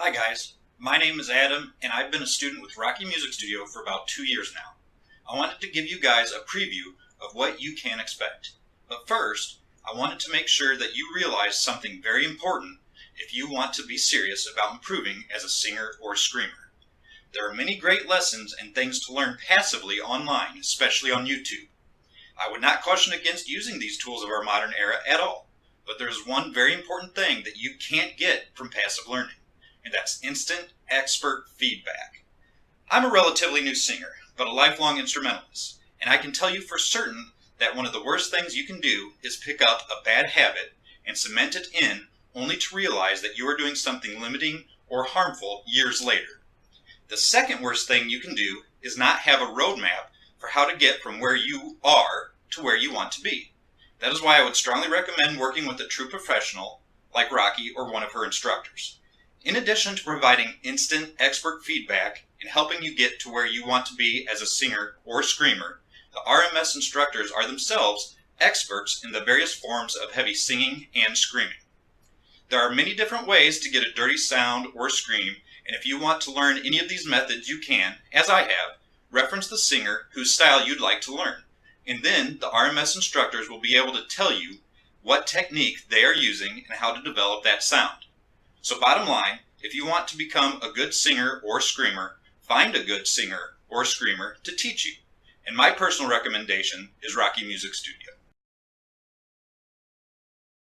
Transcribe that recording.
Hi guys, my name is Adam and I've been a student with Rocky Music Studio for about 2 years now. I wanted to give you guys a preview of what you can expect. But first, I wanted to make sure that you realize something very important if you want to be serious about improving as a singer or screamer. There are many great lessons and things to learn passively online, especially on YouTube. I would not caution against using these tools of our modern era at all, but there is one very important thing that you can't get from passive learning, and that's instant expert feedback. I'm a relatively new singer, but a lifelong instrumentalist, and I can tell you for certain that one of the worst things you can do is pick up a bad habit and cement it in only to realize that you are doing something limiting or harmful years later. The second worst thing you can do is not have a roadmap for how to get from where you are to where you want to be. That is why I would strongly recommend working with a true professional like Rocky or one of her instructors. In addition to providing instant expert feedback and helping you get to where you want to be as a singer or screamer, the RMS instructors are themselves experts in the various forms of heavy singing and screaming. There are many different ways to get a dirty sound or scream, and if you want to learn any of these methods, you can, as I have, reference the singer whose style you'd like to learn. And then the RMS instructors will be able to tell you what technique they are using and how to develop that sound. So bottom line, if you want to become a good singer or screamer, find a good singer or screamer to teach you. And my personal recommendation is Rocky Music Studio.